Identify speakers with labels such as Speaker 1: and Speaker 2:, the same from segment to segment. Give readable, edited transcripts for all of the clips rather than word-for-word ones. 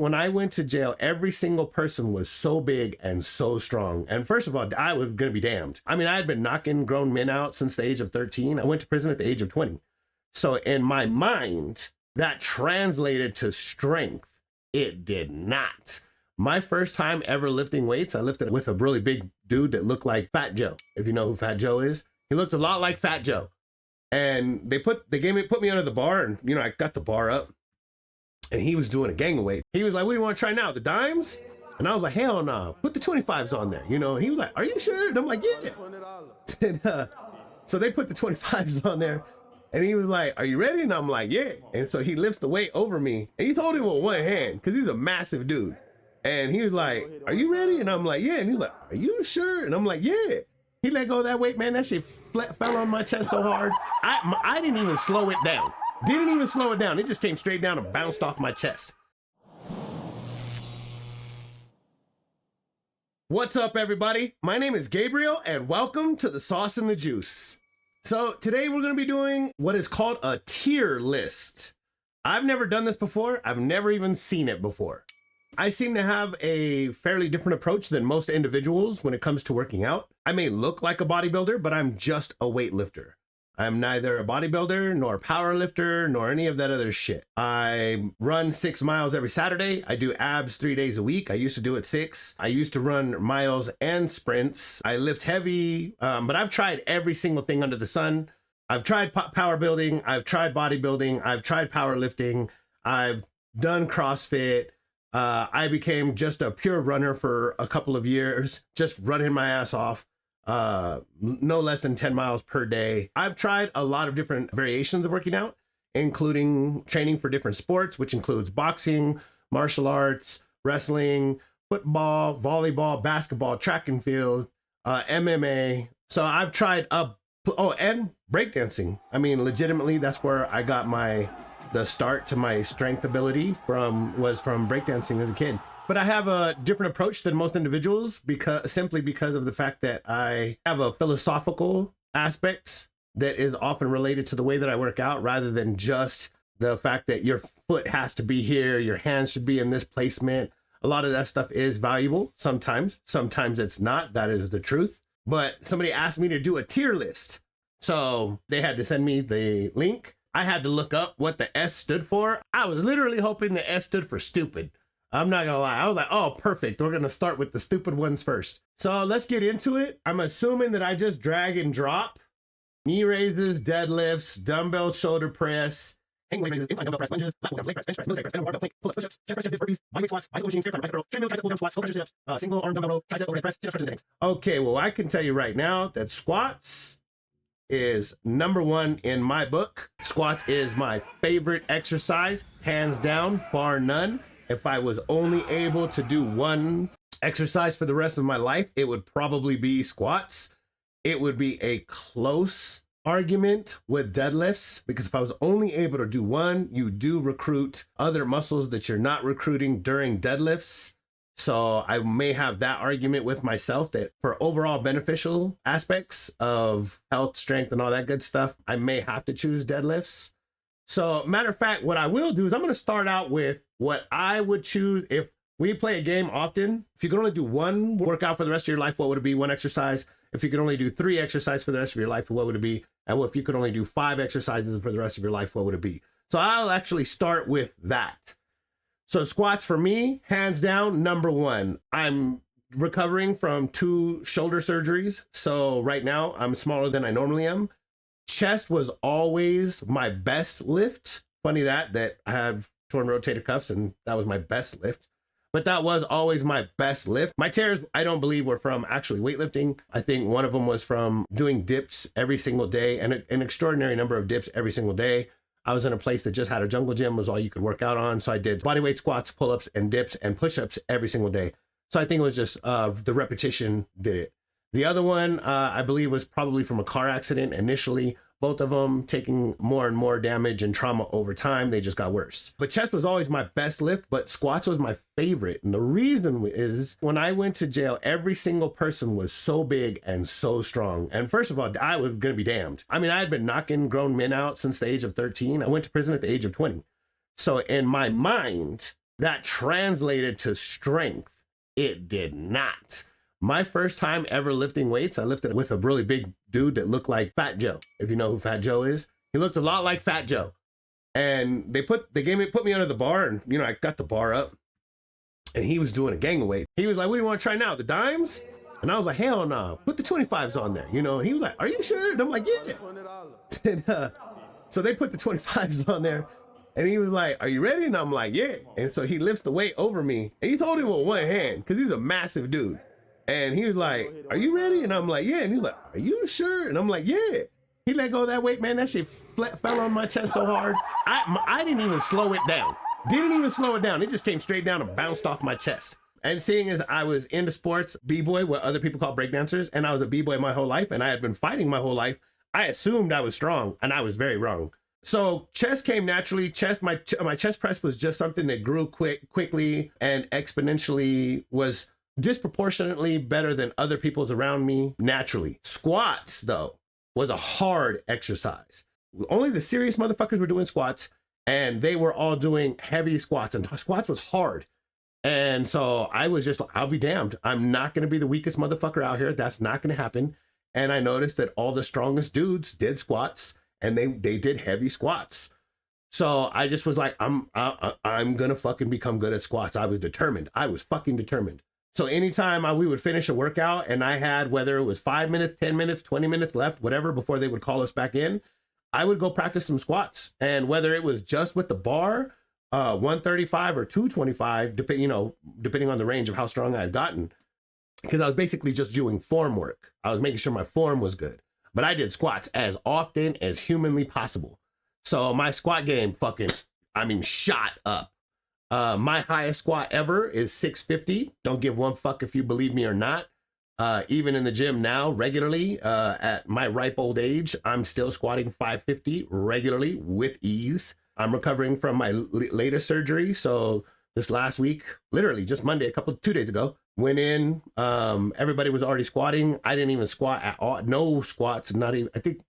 Speaker 1: When I went to jail, every single person was so big and so strong. And first of all, I was going to be damned. I mean, I had been knocking grown men out since the age of 13. I went to prison at the age of 20. So in my mind, that translated to strength. It did not. My first time ever lifting weights, I lifted with a really big dude that looked like Fat Joe. If you know who Fat Joe is, he looked a lot like Fat Joe. And they put me under the bar, and I got the bar up. And he was doing a gang of weights. He was like, what do you want to try now? The dimes? And I was like, hell no, put the 25s on there, And he was like, are you sure? And I'm like, yeah. And, so they put the 25s on there. And he was like, are you ready? And I'm like, yeah. And so he lifts the weight over me. And he's holding it with one hand because he's a massive dude. And he was like, are you ready? And I'm like, yeah. And he's like, are you sure? And I'm like, yeah. He let go of that weight, man. That shit fell on my chest so hard. I didn't even slow it down. Didn't even slow it down. It just came straight down and bounced off my chest. What's up, everybody? My name is Gabriel, and welcome to the Sauce and the Juice. So today we're going to be doing what is called a tier list. I've never done this before. I've never even seen it before. I seem to have a fairly different approach than most individuals when it comes to working out. I may look like a bodybuilder, but I'm just a weightlifter. I'm neither a bodybuilder, nor a power lifter, nor any of that other shit. I run 6 miles every Saturday. I do abs 3 days a week. I used to do it 6. I used to run miles and sprints. I lift heavy, but I've tried every single thing under the sun. I've tried power building. I've tried bodybuilding. I've tried powerlifting. I've done CrossFit. I became just a pure runner for a couple of years, just running my ass off. No less than 10 miles per day. I've tried a lot of different variations of working out, including training for different sports, which includes boxing, martial arts, wrestling, football, volleyball, basketball, track and field, MMA. So I've tried and breakdancing. I mean, legitimately, that's where I got the start to my strength ability was from breakdancing as a kid. But I have a different approach than most individuals simply because of the fact that I have a philosophical aspect that is often related to the way that I work out, rather than just the fact that your foot has to be here, your hands should be in this placement. A lot of that stuff is valuable sometimes. Sometimes it's not. That is the truth. But somebody asked me to do a tier list. So they had to send me the link. I had to look up what the S stood for. I was literally hoping the S stood for stupid. I'm not gonna lie. I was like, oh, perfect. We're gonna start with the stupid ones first. So let's get into it. I'm assuming that I just drag and drop knee raises, deadlifts, dumbbell shoulder press, hang leg raises, incline dumbbell press, lunges, lat pull-downs, leg press, bench press, military press, barbell plank, pull-ups, push-ups, chest presses, burpees, bodyweight squats, bicycle machine, stair climb, bicycle row, treadmill, tricep pull-down squats, skull crusher sit-ups, single arm dumbbell row, tricep overhead press, chest crushes, and legs. Okay, well, I can tell you right now that squats is number 1 in my book. Squats is my favorite exercise, hands down, bar none. If I was only able to do one exercise for the rest of my life, it would probably be squats. It would be a close argument with deadlifts, because if I was only able to do one, you do recruit other muscles that you're not recruiting during deadlifts. So I may have that argument with myself that for overall beneficial aspects of health, strength, and all that good stuff, I may have to choose deadlifts. So matter of fact, what I will do is I'm going to start out with what I would choose if we play a game often. If you could only do one workout for the rest of your life, what would it be? One exercise. If you could only do 3 exercises for the rest of your life, what would it be? And if you could only do 5 exercises for the rest of your life, what would it be? So I'll actually start with that. So squats for me, hands down, number 1. I'm recovering from 2 shoulder surgeries. So right now I'm smaller than I normally am. Chest was always my best lift. Funny that I have torn rotator cuffs and that was my best lift. But that was always my best lift. My tears, I don't believe, were from actually weightlifting. I think one of them was from doing dips every single day, and an extraordinary number of dips every single day. I was in a place that just had a jungle gym, was all you could work out on. So I did bodyweight squats, pull-ups, and dips and push-ups every single day. So I think it was just the repetition did it. The other one, I believe, was probably from a car accident initially. Both of them taking more and more damage and trauma over time. They just got worse. But chest was always my best lift, but squats was my favorite. And the reason is when I went to jail, every single person was so big and so strong. And first of all, I was going to be damned. I mean, I had been knocking grown men out since the age of 13. I went to prison at the age of 20. So in my mind, that translated to strength. It did not. My first time ever lifting weights, I lifted with a really big dude that looked like Fat Joe. If you know who Fat Joe is, he looked a lot like Fat Joe. And they put me under the bar, and you know, I got the bar up, and he was doing a gang of weights. He was like, "What do you want to try now? The dimes?" And I was like, "Hell no, put the 25s on there." You know, and he was like, "Are you sure?" And I'm like, "Yeah." And, so they put the 25s on there, and he was like, "Are you ready?" And I'm like, "Yeah." And so he lifts the weight over me, and he's holding it with one hand because he's a massive dude. And he was like, "Are you ready?" And I'm like, "Yeah." And he's like, "Are you sure?" And I'm like, "Yeah." He let go of that weight, man. That shit fell on my chest so hard. I didn't even slow it down. Didn't even slow it down. It just came straight down and bounced off my chest. And seeing as I was into sports, b-boy, what other people call breakdancers, and I was a b-boy my whole life, and I had been fighting my whole life, I assumed I was strong, and I was very wrong. So chest came naturally. My chest press was just something that grew quickly and exponentially, was disproportionately better than other people's around me naturally. Squats, though, was a hard exercise. Only the serious motherfuckers were doing squats, and they were all doing heavy squats, and squats was hard. And so I was just like, I'll be damned. I'm not going to be the weakest motherfucker out here. That's not going to happen. And I noticed that all the strongest dudes did squats, and they did heavy squats. So I just was like, I'm going to fucking become good at squats. I was determined. I was fucking determined. So anytime we would finish a workout and I had, whether it was 5 minutes, 10 minutes, 20 minutes left, whatever, before they would call us back in, I would go practice some squats. And whether it was just with the bar, 135 or 225, depending on the range of how strong I had gotten, because I was basically just doing form work. I was making sure my form was good, but I did squats as often as humanly possible. So my squat game shot up. My highest squat ever is 650. Don't give one fuck if you believe me or not. Even in the gym now, regularly, at my ripe old age, I'm still squatting 550 regularly with ease. I'm recovering from my latest surgery. So this last week, literally just Monday, 2 days ago, went in, everybody was already squatting. I didn't even squat at all. No squats, not even, I think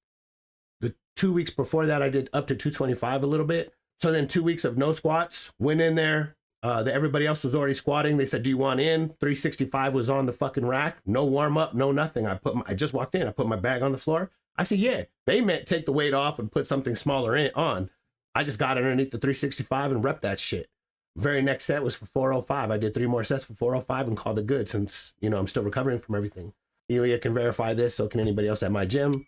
Speaker 1: the 2 weeks before that, I did up to 225 a little bit. So then 2 weeks of no squats, went in there. Everybody else was already squatting. They said, "Do you want in?" 365 was on the fucking rack. No warm up, no nothing. I just walked in. I put my bag on the floor. I said, "Yeah." They meant take the weight off and put something smaller on. I just got underneath the 365 and repped that shit. Very next set was for 405. I did 3 more sets for 405 and called it good, since, I'm still recovering from everything. Elia can verify this. So can anybody else at my gym.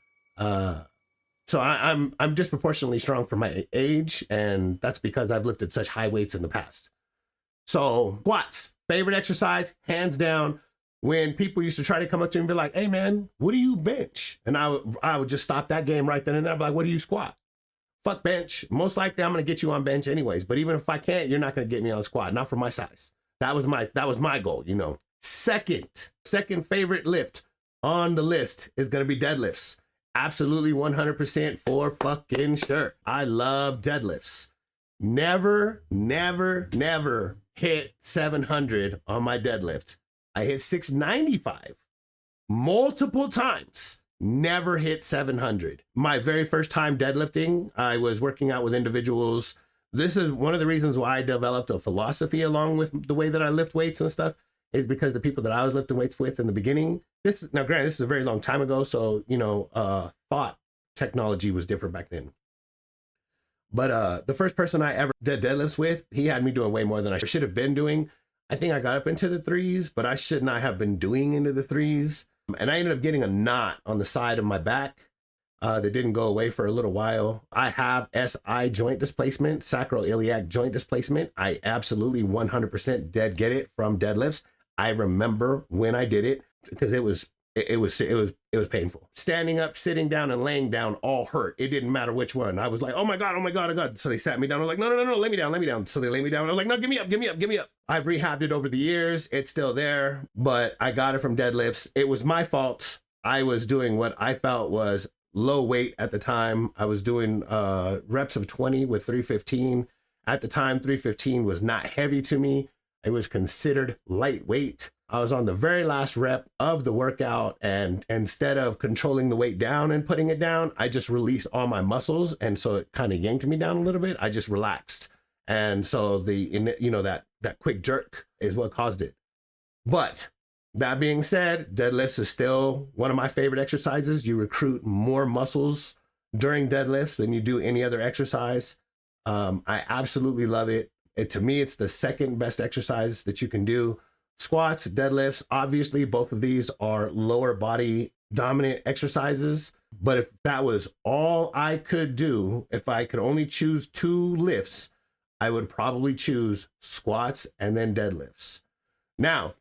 Speaker 1: So I'm disproportionately strong for my age, and that's because I've lifted such high weights in the past. So squats, favorite exercise, hands down. When people used to try to come up to me and be like, "Hey man, what do you bench?" And I would just stop that game right then and there. I'd be like, "What do you squat?" Fuck bench. Most likely I'm going to get you on bench anyways. But even if I can't, you're not going to get me on squat. Not for my size. That was my goal, Second favorite lift on the list is going to be deadlifts. Absolutely 100% for fucking sure. I love deadlifts. Never hit 700 on my deadlift. I hit 695 multiple times. Never hit 700. My very first time deadlifting, I was working out with individuals. This is one of the reasons why I developed a philosophy along with the way that I lift weights and stuff, is because the people that I was lifting weights with in the beginning, granted, this is a very long time ago. So, thought technology was different back then. But the first person I ever did deadlifts with, he had me doing way more than I should have been doing. I think I got up into the 3s, but I should not have been doing into the 3s. And I ended up getting a knot on the side of my back that didn't go away for a little while. I have SI joint displacement, sacroiliac joint displacement. I absolutely 100% dead get it from deadlifts. I remember when I did it because it was painful. Standing up, sitting down, and laying down all hurt. It didn't matter which one. I was like, oh my God. So they sat me down. I was like, no, lay me down. So they lay me down. I was like, no, give me up. I've rehabbed it over the years. It's still there, but I got it from deadlifts. It was my fault. I was doing what I felt was low weight at the time. I was doing reps of 20 with 315. At the time, 315 was not heavy to me. It was considered lightweight. I was on the very last rep of the workout, and instead of controlling the weight down and putting it down, I just released all my muscles. And so it kind of yanked me down a little bit. I just relaxed. And so that quick jerk is what caused it. But that being said, deadlifts is still one of my favorite exercises. You recruit more muscles during deadlifts than you do any other exercise. I absolutely love it. To me, it's the second best exercise that you can do. Squats, deadlifts, obviously both of these are lower body dominant exercises. But if that was all I could do, if I could only choose two lifts, I would probably choose squats and then deadlifts. Now,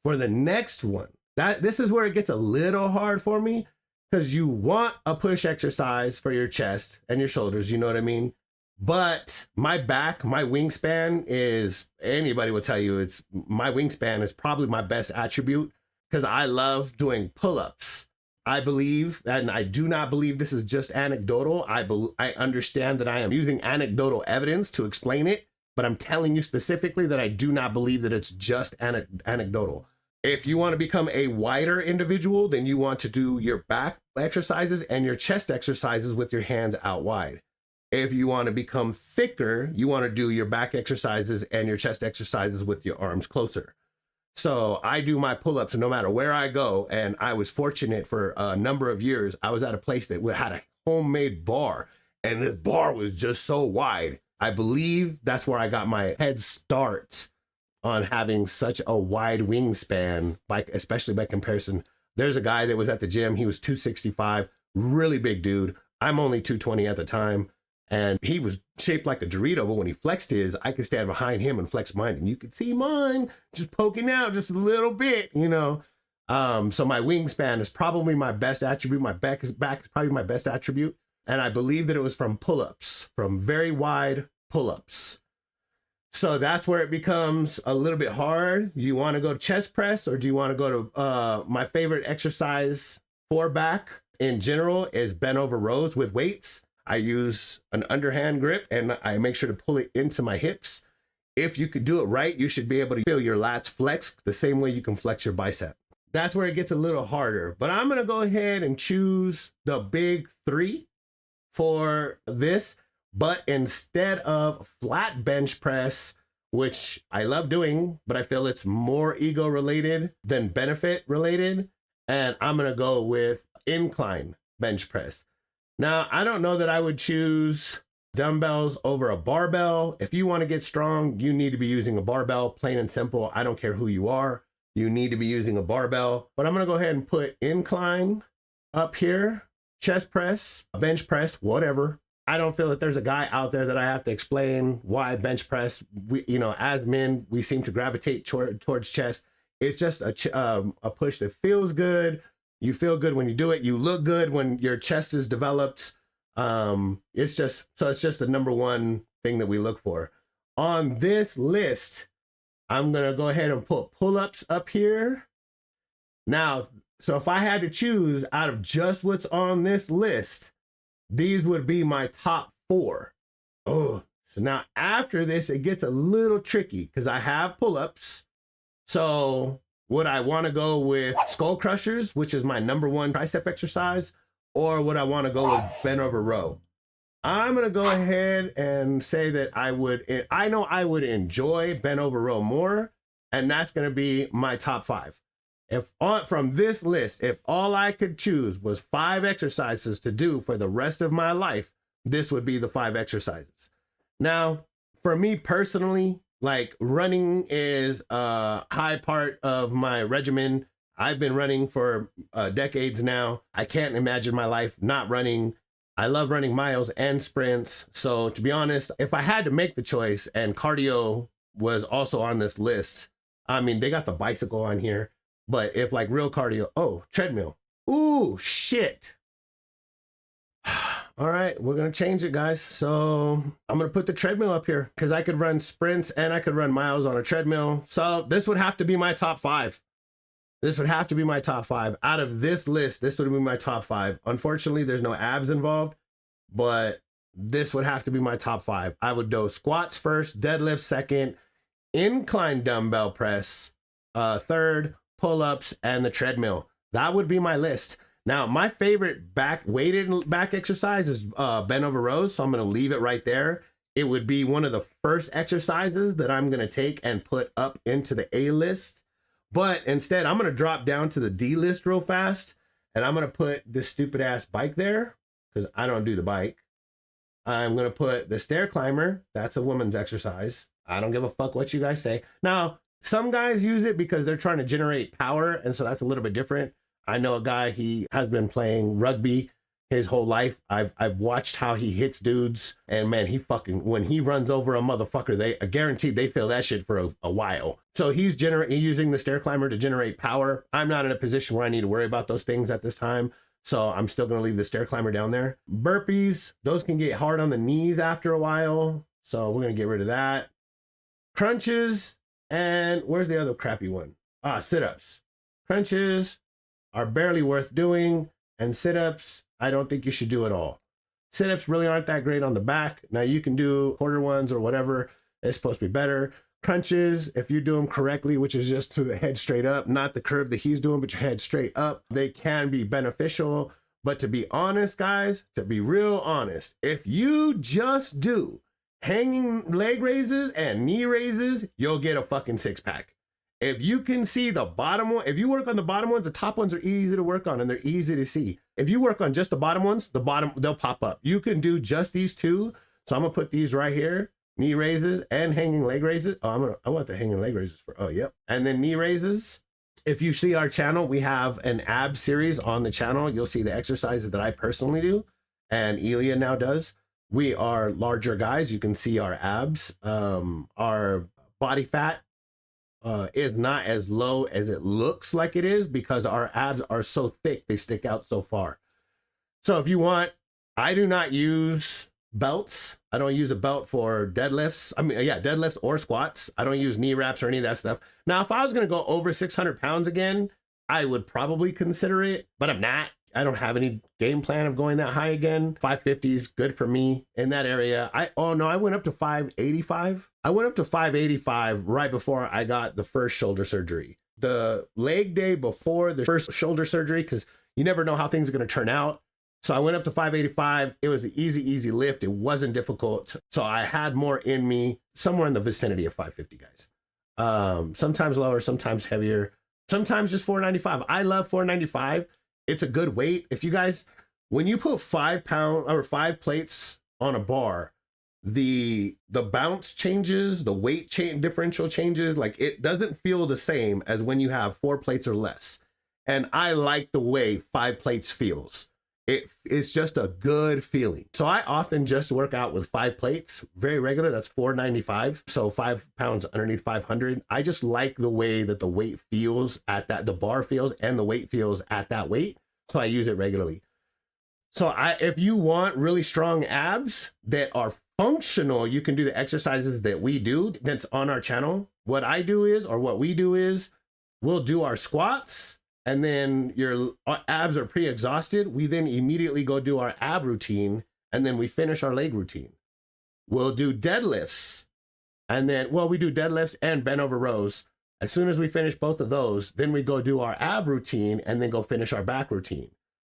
Speaker 1: for the next one, this is where it gets a little hard for me, because you want a push exercise for your chest and your shoulders, you know what I mean? But my back, my wingspan is, anybody will tell you, my wingspan is probably my best attribute, because I love doing pull-ups. I believe, and I do not believe this is just anecdotal. I understand that I am using anecdotal evidence to explain it, but I'm telling you specifically that I do not believe that it's just anecdotal. If you want to become a wider individual, then you want to do your back exercises and your chest exercises with your hands out wide. If you want to become thicker, you want to do your back exercises and your chest exercises with your arms closer. So I do my pull-ups no matter where I go. And I was fortunate for a number of years. I was at a place that had a homemade bar, and this bar was just so wide. I believe that's where I got my head start on having such a wide wingspan, especially by comparison. There's a guy that was at the gym. He was 265, really big dude. I'm only 220 at the time. And he was shaped like a Dorito, but when he flexed his, I could stand behind him and flex mine. And you could see mine just poking out just a little bit, So my wingspan is probably my best attribute. My back is probably my best attribute. And I believe that it was from pull-ups, from very wide pull-ups. So that's where it becomes a little bit hard. Do you want to go to chest press, or do you want to go to my favorite exercise for back in general is bent over rows with weights. I use an underhand grip and I make sure to pull it into my hips. If you could do it right, you should be able to feel your lats flex the same way you can flex your bicep. That's where it gets a little harder, but I'm going to go ahead and choose the big three for this. But instead of flat bench press, which I love doing, but I feel it's more ego related than benefit related, and I'm going to go with incline bench press. Now, I don't know that I would choose dumbbells over a barbell. If you want to get strong, you need to be using a barbell, plain and simple. I don't care who you are. You need to be using a barbell. But I'm going to go ahead and put incline up here, chest press, bench press, whatever. I don't feel that there's a guy out there that I have to explain why bench press. As men, we seem to gravitate towards chest. It's just a push that feels good. You feel good when you do it. You look good when your chest is developed. It's just the number one thing that we look for. On this list, I'm going to go ahead and put pull-ups up here. Now, so if I had to choose out of just what's on this list, these would be my top four. Oh, so now after this, it gets a little tricky because I have pull-ups. So would I want to go with skull crushers, which is my number one tricep exercise, or would I want to go with bent over row? I'm going to go ahead and say that I know I would enjoy bent over row more, and that's going to be my top five. From this list, if all I could choose was 5 exercises to do for the rest of my life, this would be the 5 exercises. Now, for me personally, like running is a high part of my regimen. I've been running for decades now. I can't imagine my life not running. I love running miles and sprints. So to be honest, if I had to make the choice, and cardio was also on this list, I mean, they got the bicycle on here. But if like real cardio, treadmill. Ooh, shit. All right, we're going to change it, guys. So I'm going to put the treadmill up here because I could run sprints and I could run miles on a treadmill. So this would have to be my top 5. This would have to be my top 5. Out of this list, this would be my top 5. Unfortunately, there's no abs involved, but this would have to be my top 5. I would do squats first, deadlift second, incline dumbbell press third, pull-ups, and the treadmill. That would be my list. Now, my favorite weighted back exercise is bent over rows, so I'm going to leave it right there. it would be one of the first exercises that I'm gonna take and put up into the A list. But instead, I'm gonna drop down to the D list real fast, and I'm gonna put this stupid ass bike there because I don't do the bike. I'm gonna put the stair climber. That's a woman's exercise. I don't give a fuck what you guys say. Now, some guys use it because they're trying to generate power, and so that's a little bit different. I know a guy, he has been playing rugby his whole life. I've watched how he hits dudes, and man, he fucking, when he runs over a motherfucker, they guaranteed they feel that shit for a while. So he's using the stair climber to generate power. I'm not in a position where I need to worry about those things at this time, so I'm still gonna leave the stair climber down there. Burpees, those can get hard on the knees after a while, so we're gonna get rid of that. Crunches, and where's the other crappy one? Sit-ups. Crunches are barely worth doing, and sit-ups, I don't think you should do at all. Sit-ups really aren't that great on the back. Now you can do quarter ones or whatever. It's supposed to be better. Crunches, if you do them correctly, which is just to the head straight up, not the curve that he's doing, but your head straight up, they can be beneficial. But to be honest, guys, to be real honest, if you just do hanging leg raises and knee raises, you'll get a fucking six pack. If you can see the bottom one, if you work on the bottom ones, the top ones are easy to work on and they're easy to see. If you work on just the bottom ones, they'll pop up. You can do just these two. So I'm gonna put these right here, knee raises and hanging leg raises. I want the hanging leg raises for, yep. And then knee raises. If you see our channel, we have an ab series on the channel. You'll see the exercises that I personally do and Elia now does. We are larger guys. You can see our abs. Our body fat is not as low as it looks like it is because our abs are so thick, they stick out so far. So if you want, I do not use belts. I don't use a belt for deadlifts. Deadlifts or squats. I don't use knee wraps or any of that stuff. Now, if I was going to go over 600 pounds again, I would probably consider it, but I'm not. I don't have any game plan of going that high again. 550 is good for me in that area. I went up to 585. I went up to 585 right before I got the first shoulder surgery. The leg day before the first shoulder surgery, because you never know how things are going to turn out. So I went up to 585. It was an easy lift. It wasn't difficult. So I had more in me, somewhere in the vicinity of 550, guys. Sometimes lower, sometimes heavier, sometimes just 495. I love 495. It's a good weight. If you guys, when you put 5 pounds or 5 plates on a bar, the bounce changes, the weight differential changes. Like, it doesn't feel the same as when you have 4 plates or less. And I like the way 5 plates feels. It's just a good feeling. So I often just work out with 5 plates, very regular. That's 495. So 5 pounds underneath 500. I just like the way that the weight feels at that, the bar feels and the weight feels at that weight. So I use it regularly. So if you want really strong abs that are functional, you can do the exercises that we do that's on our channel. What we do is we'll do our squats, and then your abs are pre-exhausted. We then immediately go do our ab routine, and then we finish our leg routine. We'll do deadlifts, and then, we do deadlifts and bent over rows. As soon as we finish both of those, then we go do our ab routine and then go finish our back routine.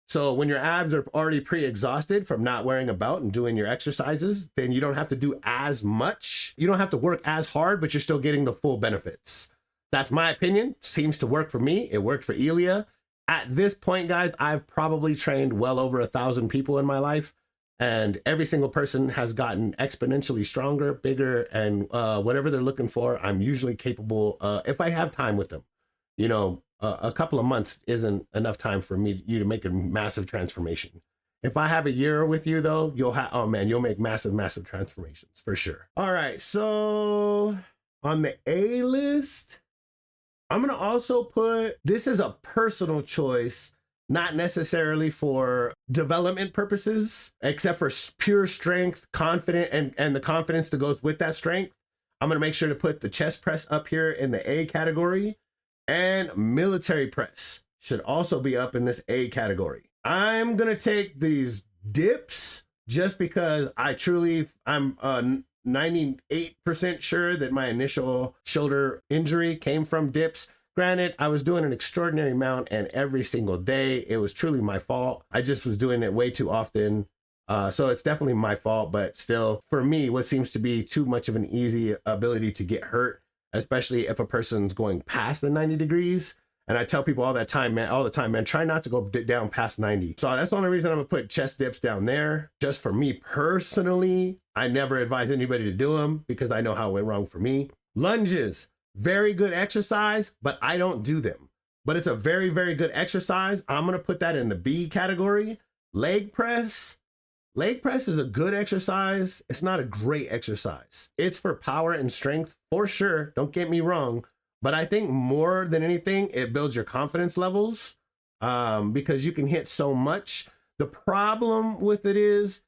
Speaker 1: So when your abs are already pre-exhausted from not wearing a belt and doing your exercises, then you don't have to do as much. You don't have to work as hard, but you're still getting the full benefits. That's my opinion. Seems to work for me. It worked for Elia. At this point, guys, I've probably trained well over 1,000 people in my life, and every single person has gotten exponentially stronger, bigger, and whatever they're looking for, I'm usually capable, if I have time with them. You know, a couple of months isn't enough time for you to make a massive transformation. If I have a year with you, though, you'll make massive transformations for sure. All right, so on the A list, I'm gonna also put, this is a personal choice, not necessarily for development purposes, except for pure strength, confident, and the confidence that goes with that strength. I'm gonna make sure to put the chest press up here in the A category, and military press should also be up in this A category. I'm gonna take these dips just because I'm 98% sure that my initial shoulder injury came from dips. Granted, I was doing an extraordinary amount, and every single day it was truly my fault. I just was doing it way too often. So it's definitely my fault, but still, for me, what seems to be too much of an easy ability to get hurt, especially if a person's going past the 90 degrees. And I tell people all the time, man, try not to go down past 90. So that's the only reason I'm gonna put chest dips down there. Just for me personally, I never advise anybody to do them because I know how it went wrong for me. Lunges, very good exercise, but I don't do them. But it's a very, very good exercise. I'm gonna put that in the B category. Leg press. Leg press is a good exercise. It's not a great exercise. It's for power and strength for sure. Don't get me wrong. But I think more than anything, it builds your confidence levels because you can hit so much. The problem with it is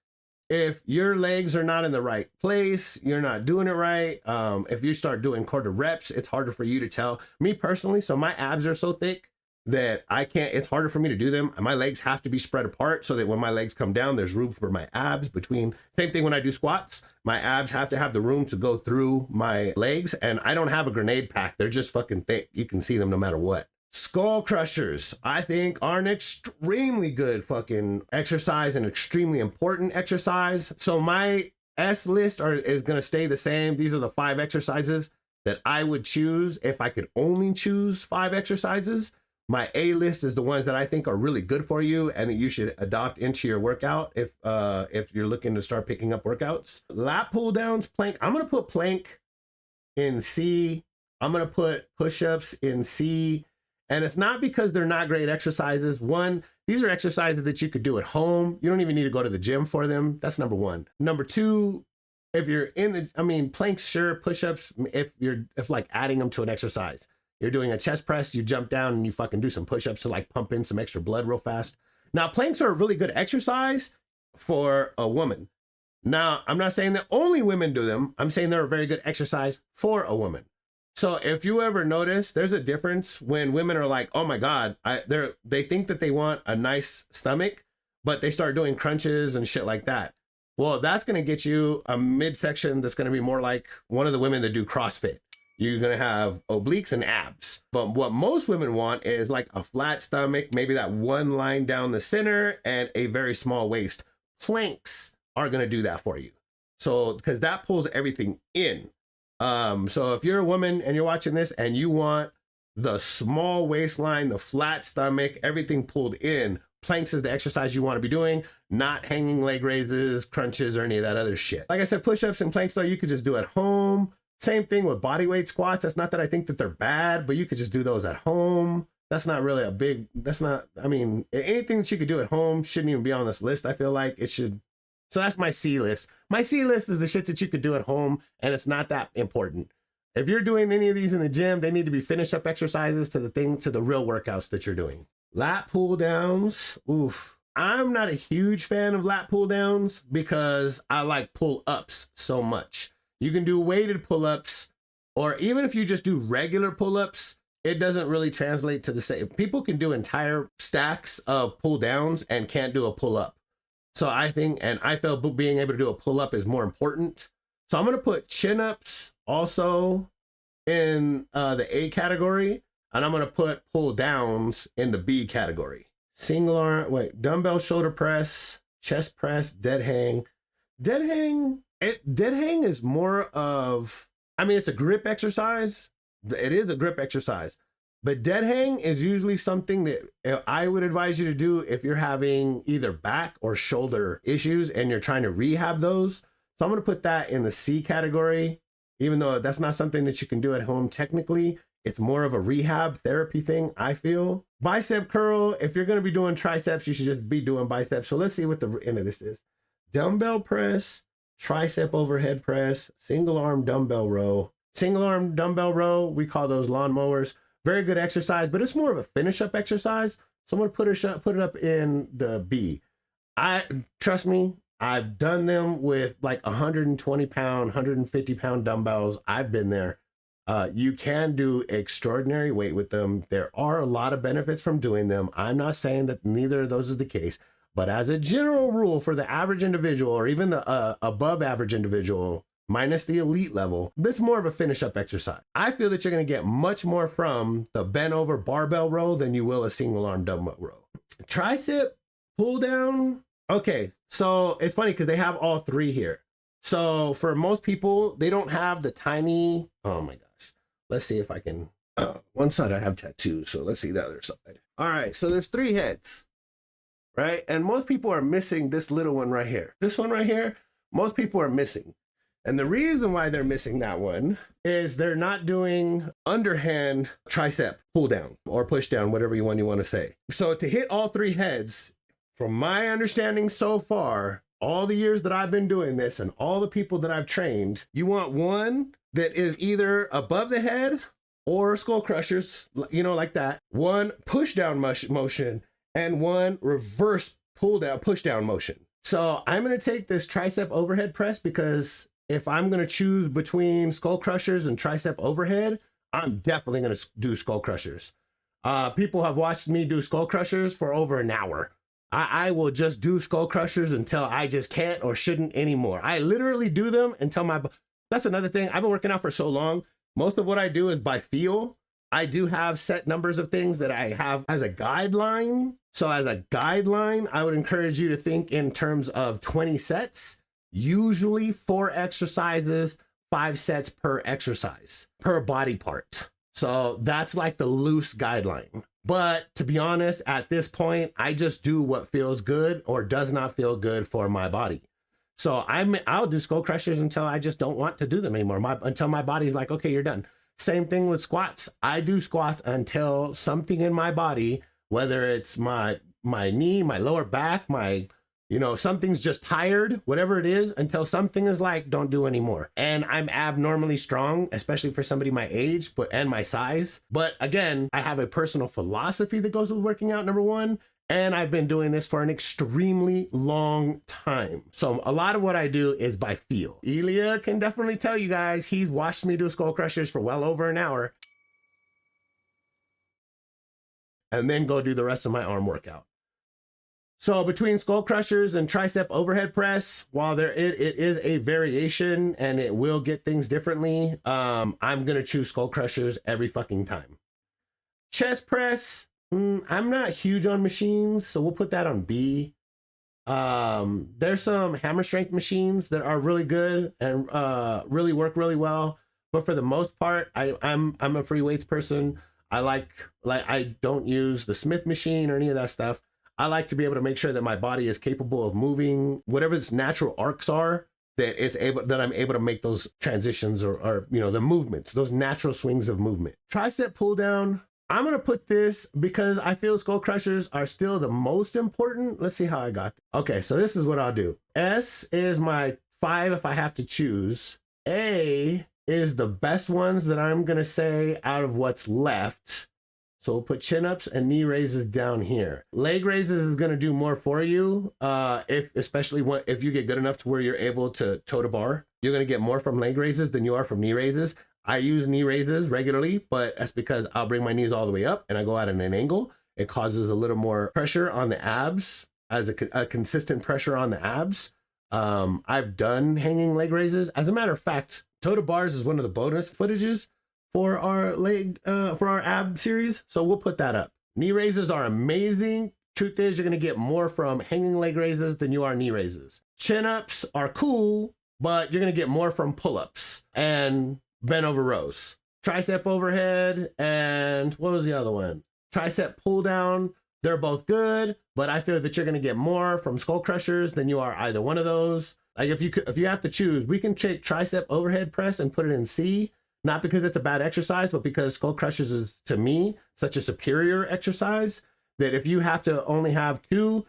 Speaker 1: if your legs are not in the right place, you're not doing it right. If you start doing quarter reps, it's harder for you to tell. Me personally, so my abs are so thick that I can't, it's harder for me to do them. My legs have to be spread apart so that when my legs come down, there's room for my abs between. Same thing when I do squats, my abs have to have the room to go through my legs, and I don't have a grenade pack. They're just fucking thick. You can see them no matter what. Skull crushers, I think, are an extremely good fucking exercise, an extremely important exercise. So my S list is gonna stay the same. These are the 5 exercises that I would choose if I could only choose 5 exercises. My A list is the ones that I think are really good for you and that you should adopt into your workout if you're looking to start picking up workouts. Lat pull downs, plank. I'm gonna put plank in C. I'm gonna put push-ups in C. And it's not because they're not great exercises. One, these are exercises that you could do at home. You don't even need to go to the gym for them. That's number one. Number two, if you're in the, planks, sure, push-ups, if like adding them to an exercise. You're doing a chest press, you jump down and you fucking do some push-ups to like pump in some extra blood real fast. Now, planks are a really good exercise for a woman. Now, I'm not saying that only women do them. I'm saying they're a very good exercise for a woman. So if you ever notice, there's a difference when women are like, oh my God, they think that they want a nice stomach, but they start doing crunches and shit like that. Well, that's gonna get you a midsection that's gonna be more like one of the women that do CrossFit. You're gonna have obliques and abs. But what most women want is like a flat stomach, maybe that one line down the center and a very small waist. Planks are gonna do that for you. So, because that pulls everything in. So if you're a woman and you're watching this and you want the small waistline, the flat stomach, everything pulled in, planks is the exercise you want to be doing, not hanging leg raises, crunches, or any of that other shit. Like I said, push-ups and planks though, you could just do at home. Same thing with body weight squats. That's not that I think that they're bad, but you could just do those at home. That's not really anything that you could do at home shouldn't even be on this list. I feel like it should. So that's my C list. My C list is the shit that you could do at home, and it's not that important. If you're doing any of these in the gym, they need to be finish up exercises to the real workouts that you're doing. Lat pull downs. Oof. I'm not a huge fan of lat pull downs because I like pull ups so much. You can do weighted pull-ups, or even if you just do regular pull-ups, it doesn't really translate to the same. People can do entire stacks of pull downs and can't do a pull-up. So I feel being able to do a pull-up is more important. So I'm gonna put chin-ups also in the A category, and I'm gonna put pull downs in the B category. Dumbbell shoulder press, chest press, dead hang. Dead hang is more of, it's a grip exercise. It is a grip exercise, but dead hang is usually something that I would advise you to do if you're having either back or shoulder issues and you're trying to rehab those. So I'm going to put that in the C category, even though that's not something that you can do at home. Technically, it's more of a rehab therapy thing, I feel. Bicep curl, if you're going to be doing triceps, you should just be doing biceps. So let's see what the end of this is. Dumbbell press, tricep overhead press, single arm dumbbell row. Single arm dumbbell row, we call those lawnmowers. Very good exercise, but it's more of a finish up exercise. So I'm gonna put it up in the B. Trust me, I've done them with like 120 pound, 150 pound dumbbells. I've been there. You can do extraordinary weight with them. There are a lot of benefits from doing them. I'm not saying that neither of those is the case. But as a general rule for the average individual or even the above average individual, minus the elite level, it's more of a finish up exercise. I feel that you're going to get much more from the bent over barbell row than you will a single arm dumbbell row. Tricep pull down, Okay, so it's funny because they have all three here. So for most people, they don't have the tiny, oh my gosh. Let's see if I can, one side I have tattoos, so let's see the other side. All right, so there's three heads, right? And most people are missing this little one right here. This one right here, most people are missing. And the reason why they're missing that one is they're not doing underhand tricep pull down or push down, whatever you want to say. So to hit all three heads, from my understanding so far, all the years that I've been doing this and all the people that I've trained, you want one that is either above the head or skull crushers, you know, like that. One push down motion and one reverse pull down, push down motion. So I'm going to take this tricep overhead press because if I'm going to choose between skull crushers and tricep overhead, I'm definitely going to do skull crushers. People have watched me do skull crushers for over an hour. I will just do skull crushers until I just can't or shouldn't anymore. I literally do them until that's another thing. I've been working out for so long. Most of what I do is by feel. I do have set numbers of things that I have as a guideline. So as a guideline, I would encourage you to think in terms of 20 sets, usually 4 exercises, 5 sets per exercise, per body part. So that's like the loose guideline. But to be honest, at this point, I just do what feels good or does not feel good for my body. So I'll do skull crushers until I just don't want to do them anymore. Until my body's like, okay, you're done. Same thing with squats. I do squats until something in my body, whether it's my knee, my lower back, something's just tired, whatever it is, until something is like, don't do anymore. And I'm abnormally strong, especially for somebody my age, and my size. But again, I have a personal philosophy that goes with working out, number one. And I've been doing this for an extremely long time. So a lot of what I do is by feel. Elia can definitely tell you guys, he's watched me do skull crushers for well over an hour. And then go do the rest of my arm workout. So between skull crushers and tricep overhead press, while it is a variation and it will get things differently, I'm going to choose skull crushers every fucking time. Chest press, I'm not huge on machines, so we'll put that on B. There's some hammer strength machines that are really good and really work really well. But for the most part, I'm a free weights person. I don't use the Smith machine or any of that stuff. I like to be able to make sure that my body is capable of moving whatever its natural arcs are, that I'm able to make those transitions or the movements, those natural swings of movement. Tricep pull down. I'm going to put this because I feel skull crushers are still the most important. Let's see how I got this. Okay, so this is what I'll do. S is my 5 if I have to choose. A is the best ones that I'm going to say out of what's left. So we'll put chin-ups and knee raises down here. Leg raises is going to do more for you, especially if you get good enough to where you're able to toe to bar. You're going to get more from leg raises than you are from knee raises. I use knee raises regularly, but that's because I'll bring my knees all the way up and I go out at an angle. It causes a little more pressure on the abs, as a consistent pressure on the abs. I've done hanging leg raises. As a matter of fact, toe to bars is one of the bonus footages for our ab series. So we'll put that up. Knee raises are amazing. Truth is, you're going to get more from hanging leg raises than you are knee raises. Chin ups are cool, but you're going to get more from pull-ups and bent over rows. Tricep overhead and what was the other one? Tricep pull down. They're both good, but I feel that you're going to get more from skull crushers than you are either one of those. Like if you have to choose, we can take tricep overhead press and put it in C. Not because it's a bad exercise, but because skull crushers is, to me, such a superior exercise that if you have to only have 2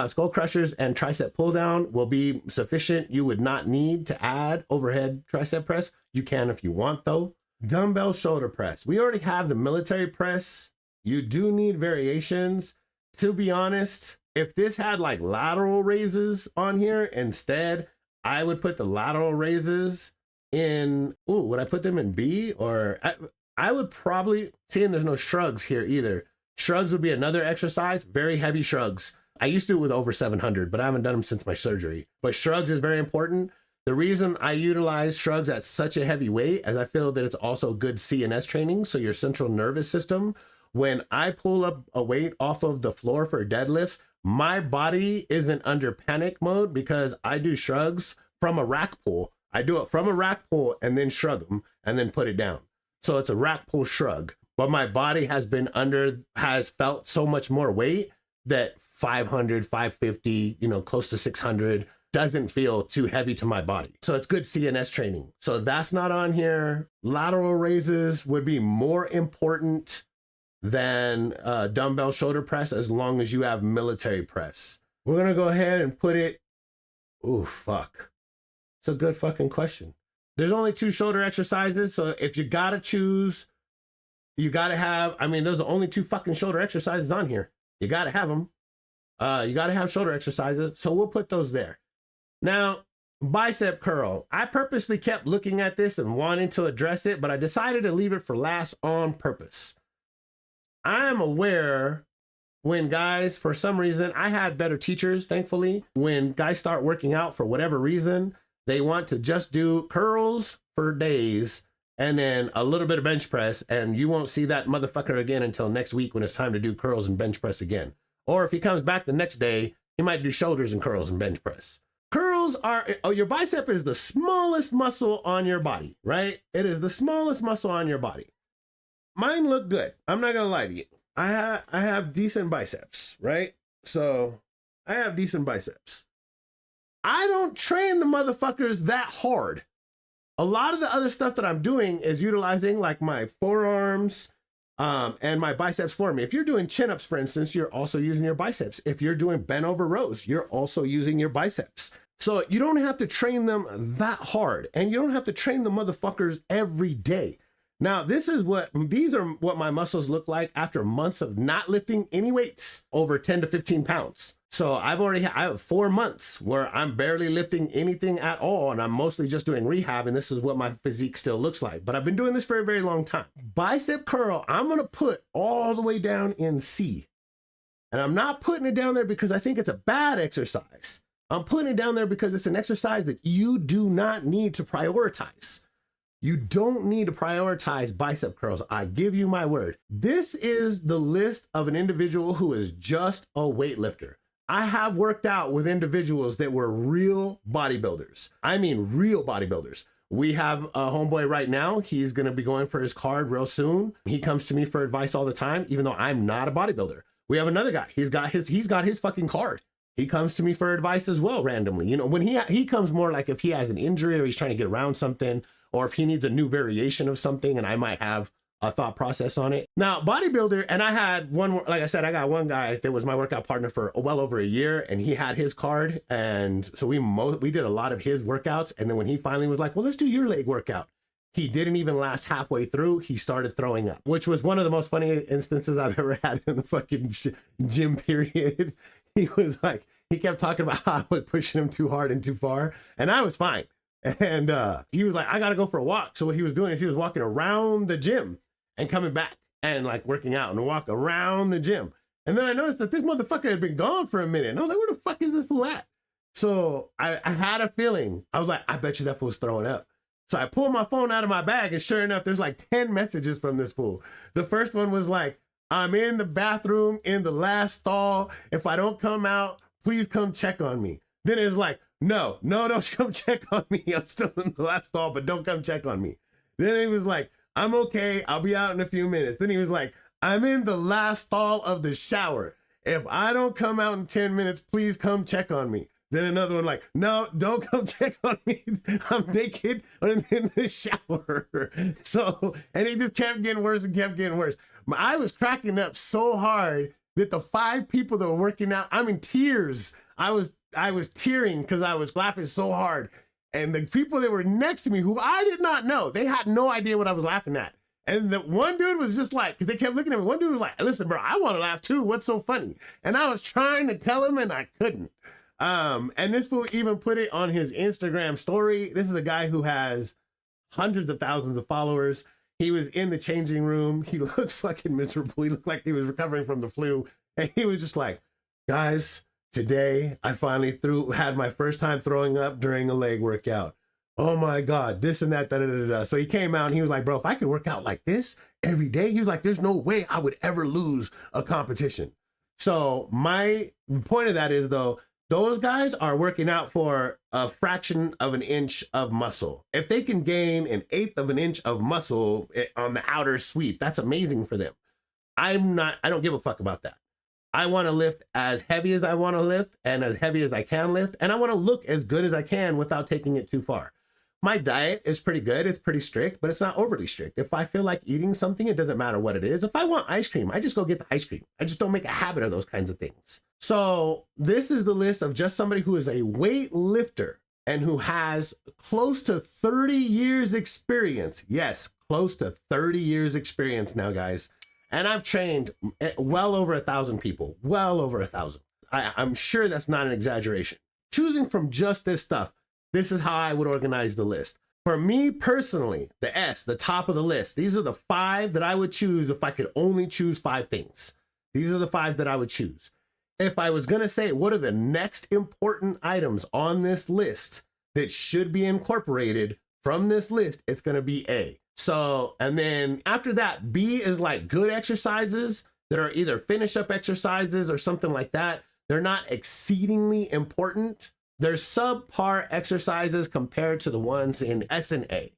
Speaker 1: skull crushers and tricep pull down will be sufficient. You would not need to add overhead tricep press. You can if you want, though. Dumbbell shoulder press. We already have the military press. You do need variations. To be honest, if this had like lateral raises on here instead, I would put the lateral raises in, would I put them in B? Or I would probably, seeing there's no shrugs here either. Shrugs would be another exercise, very heavy shrugs. I used to do it with over 700, but I haven't done them since my surgery. But shrugs is very important. The reason I utilize shrugs at such a heavy weight is I feel that it's also good CNS training. So your central nervous system, when I pull up a weight off of the floor for deadlifts, my body isn't under panic mode because I do shrugs from a rack pull. I do it from a rack pull and then shrug them and then put it down. So it's a rack pull shrug, but my body has felt so much more weight that 500, 550, close to 600 doesn't feel too heavy to my body. So it's good CNS training. So that's not on here. Lateral raises would be more important than dumbbell shoulder press as long as you have military press. We're gonna go ahead and put it, ooh, fuck. It's a good fucking question. There's only 2 shoulder exercises. So if you gotta choose, you gotta have, those are only 2 fucking shoulder exercises on here. You gotta have them. You gotta have shoulder exercises. So we'll put those there. Now, bicep curl. I purposely kept looking at this and wanting to address it, but I decided to leave it for last on purpose. I am aware when guys, for some reason, I had better teachers, thankfully. When guys start working out for whatever reason, they want to just do curls for days and then a little bit of bench press, and you won't see that motherfucker again until next week when it's time to do curls and bench press again. Or if he comes back the next day, he might do shoulders and curls and bench press. Curls are, your bicep is the smallest muscle on your body, right? It is the smallest muscle on your body. Mine look good. I'm not gonna lie to you. I have decent biceps, right? So I have decent biceps. I don't train the motherfuckers that hard. A lot of the other stuff that I'm doing is utilizing like my forearms and my biceps for me. If you're doing chin-ups, for instance, you're also using your biceps. If you're doing bent over rows, you're also using your biceps. So you don't have to train them that hard, and you don't have to train the motherfuckers every day. Now, these are what my muscles look like after months of not lifting any weights over 10 to 15 pounds. So I have 4 months where I'm barely lifting anything at all, and I'm mostly just doing rehab, and this is what my physique still looks like. But I've been doing this for a very long time. Bicep curl, I'm gonna put all the way down in C. And I'm not putting it down there because I think it's a bad exercise. I'm putting it down there because it's an exercise that you do not need to prioritize. You don't need to prioritize bicep curls. I give you my word. This is the list of an individual who is just a weightlifter. I have worked out with individuals that were real bodybuilders. I mean, real bodybuilders. We have a homeboy right now. He's going to be going for his card real soon. He comes to me for advice all the time, even though I'm not a bodybuilder. We have another guy. He's got his fucking card. He comes to me for advice as well randomly. When he comes more like if he has an injury or he's trying to get around something, or if he needs a new variation of something, and I might have a thought process on it. Now, bodybuilder, and I had one, like I said, I got one guy that was my workout partner for well over a year, and he had his card. And so we did a lot of his workouts. And then when he finally was like, well, let's do your leg workout, he didn't even last halfway through. He started throwing up, which was one of the most funny instances I've ever had in the fucking gym period. He was like, he kept talking about how I was pushing him too hard and too far, and I was fine. And he was like, I gotta go for a walk. So what he was doing is he was walking around the gym and coming back and like working out and walk around the gym. And then I noticed that this motherfucker had been gone for a minute. And I was like, where the fuck is this fool at? So I had a feeling. I was like, I bet you that fool's throwing up. So I pulled my phone out of my bag, and sure enough, there's like 10 messages from this fool. The first one was like, I'm in the bathroom in the last stall. If I don't come out, please come check on me. Then it was like, no, don't come check on me. I'm still in the last stall, but don't come check on me. Then he was like, I'm okay. I'll be out in a few minutes. Then he was like, I'm in the last stall of the shower. If I don't come out in 10 minutes, please come check on me. Then another one like, no, don't come check on me. I'm naked in the shower. So, and it just kept getting worse and kept getting worse. I was cracking up so hard that the 5 people that were working out, I'm in tears. I was tearing because I was laughing so hard. And the people that were next to me, who I did not know, they had no idea what I was laughing at. And the one dude was just like, because they kept looking at me, one dude was like, listen, bro, I want to laugh too. What's so funny? And I was trying to tell him and I couldn't. And this fool even put it on his Instagram story. This is a guy who has hundreds of thousands of followers. He was in the changing room. He looked fucking miserable. He looked like he was recovering from the flu. And he was just like, guys, today I finally had my first time throwing up during a leg workout. Oh my God, this and that, da, da, da, da. So he came out and he was like, bro, if I could work out like this every day, he was like, there's no way I would ever lose a competition. So my point of that is though, those guys are working out for a fraction of an inch of muscle. If they can gain an eighth of an inch of muscle on the outer sweep, that's amazing for them. I don't give a fuck about that. I want to lift as heavy as I want to lift and as heavy as I can lift. And I want to look as good as I can without taking it too far. My diet is pretty good. It's pretty strict, but it's not overly strict. If I feel like eating something, it doesn't matter what it is. If I want ice cream, I just go get the ice cream. I just don't make a habit of those kinds of things. So this is the list of just somebody who is a weight lifter and who has close to 30 years experience. Yes, close to 30 years experience now, guys. And I've trained well over 1,000 people, well over 1,000. I'm sure that's not an exaggeration. Choosing from just this stuff, this is how I would organize the list. For me personally, the S, the top of the list, these are the 5 that I would choose if I could only choose 5 things. These are the 5 that I would choose. If I was gonna say, what are the next important items on this list that should be incorporated from this list, it's gonna be A. So, and then after that, B is like good exercises that are either finish up exercises or something like that. They're not exceedingly important. They're subpar exercises compared to the ones in S and A.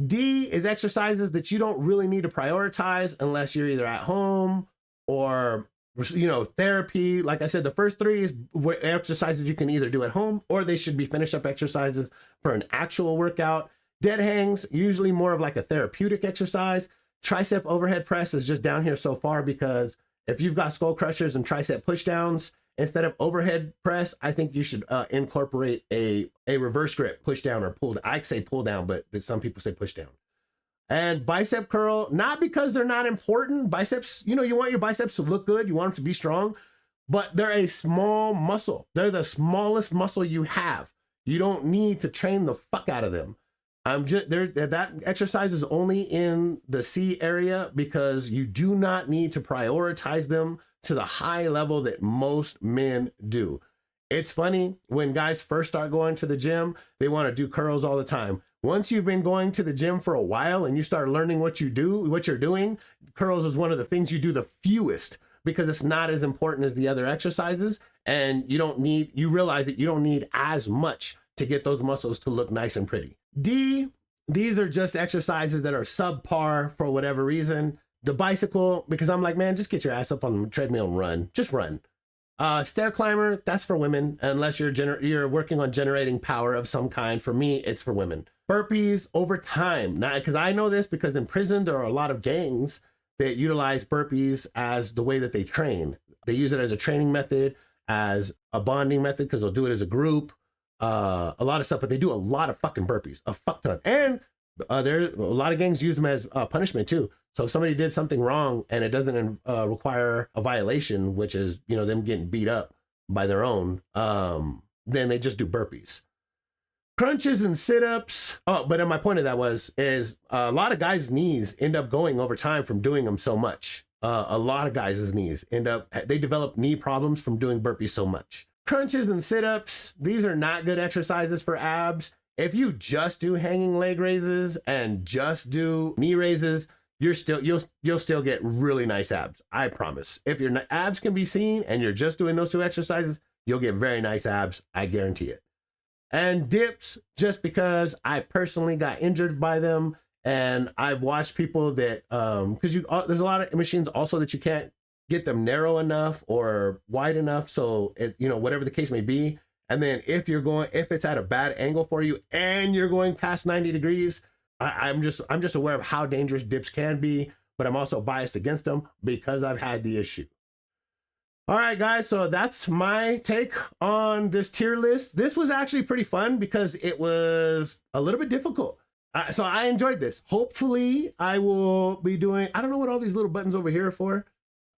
Speaker 1: D is exercises that you don't really need to prioritize unless you're either at home or, you know, therapy. Like I said, the first 3 is exercises you can either do at home or they should be finish up exercises for an actual workout. Dead hangs, usually more of like a therapeutic exercise. Tricep overhead press is just down here so far because if you've got skull crushers and tricep pushdowns, instead of overhead press, I think you should incorporate a reverse grip push down or pull. I say pull down, but some people say push down. And bicep curl, not because they're not important. Biceps, you know, you want your biceps to look good. You want them to be strong, but they're a small muscle. They're the smallest muscle you have. You don't need to train the fuck out of them. That exercise is only in the C area because you do not need to prioritize them to the high level that most men do. It's funny when guys first start going to the gym, they want to do curls all the time. Once you've been going to the gym for a while and you start learning what you're doing, curls is one of the things you do the fewest because it's not as important as the other exercises. And you realize that you don't need as much to get those muscles to look nice and pretty. D, these are just exercises that are subpar for whatever reason. The bicycle, because I'm like, man, just get your ass up on the treadmill and run. Just run. Stair climber, that's for women, unless you're working on generating power of some kind. For me, it's for women. Burpees over time. Now, because I know this because in prison, there are a lot of gangs that utilize burpees as the way that they train. They use it as a training method, as a bonding method, because they'll do it as a group. A lot of stuff, but they do a lot of fucking burpees, a fuck ton. And there a lot of gangs use them as punishment too. So if somebody did something wrong and it doesn't require a violation, which is, you know, them getting beat up by their own, then they just do burpees. Crunches and sit-ups. Oh, but my point of that is a lot of guys' knees end up going over time from doing them so much. A lot of guys' knees they develop knee problems from doing burpees so much. Crunches and sit-ups, these are not good exercises for abs. If you just do hanging leg raises and just do knee raises, you'll still get really nice abs. I promise. If your abs can be seen and you're just doing those 2 exercises, you'll get very nice abs. I guarantee it. And dips, just because I personally got injured by them, and I've watched people that because there's a lot of machines also that you can't get them narrow enough or wide enough, so whatever the case may be. And then if it's at a bad angle for you and you're going past 90 degrees, I'm just aware of how dangerous dips can be, but I'm also biased against them because I've had the issue. All right, guys, so that's my take on this tier list. This was actually pretty fun because it was a little bit difficult. So I enjoyed this. Hopefully I will be doing, I don't know what all these little buttons over here are for.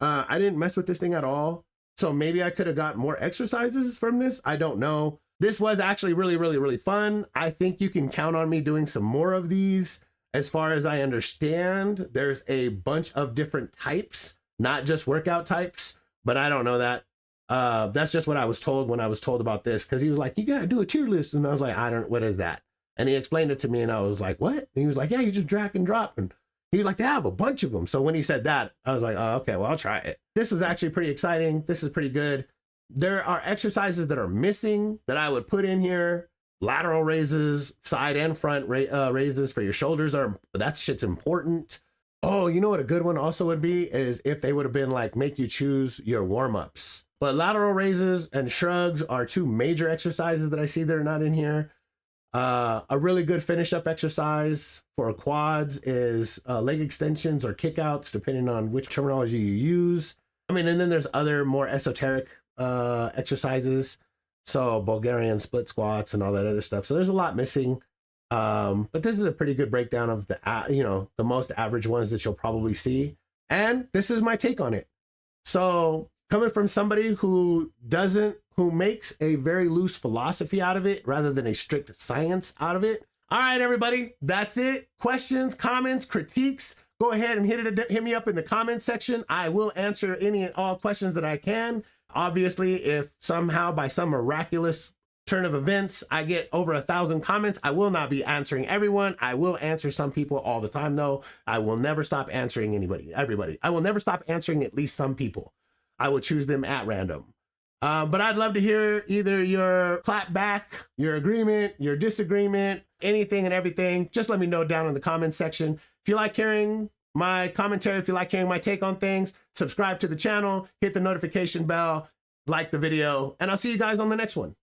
Speaker 1: I didn't mess with this thing at all. So maybe I could have got more exercises from this. I don't know. This was actually really, really, really fun. I think you can count on me doing some more of these. As far as I understand, there's a bunch of different types, not just workout types, but I don't know that. That's just what I was told when I was told about this, because he was like, you got to do a tier list. And I was like, what is that? And he explained it to me and I was like, what? And he was like, yeah, you just drag and drop. And He was like, they have a bunch of them. So when he said that, I was like, oh, okay, well, I'll try it. This was actually pretty exciting. This is pretty good. There are exercises that are missing that I would put in here. Lateral raises, side and front raises for your shoulders that shit's important. Oh, you know what a good one also would be is if they would have been like, make you choose your warm-ups. But lateral raises and shrugs are two major exercises that I see that are not in here. A really good finish up exercise for quads is leg extensions or kickouts, depending on which terminology you use. I mean, and then there's other more esoteric exercises. So Bulgarian split squats and all that other stuff. So there's a lot missing. But this is a pretty good breakdown of the most average ones that you'll probably see. And this is my take on it. So coming from somebody who makes a very loose philosophy out of it rather than a strict science out of it. All right, everybody, that's it. Questions, comments, critiques, go ahead and hit me up in the comments section. I will answer any and all questions that I can. Obviously, if somehow by some miraculous turn of events, I get over 1,000 comments, I will not be answering everyone. I will answer some people all the time, though. I will never stop answering everybody. I will never stop answering at least some people. I will choose them at random. But I'd love to hear either your clap back, your agreement, your disagreement, anything and everything. Just let me know down in the comments section. If you like hearing my commentary, if you like hearing my take on things, subscribe to the channel, hit the notification bell, like the video, and I'll see you guys on the next one.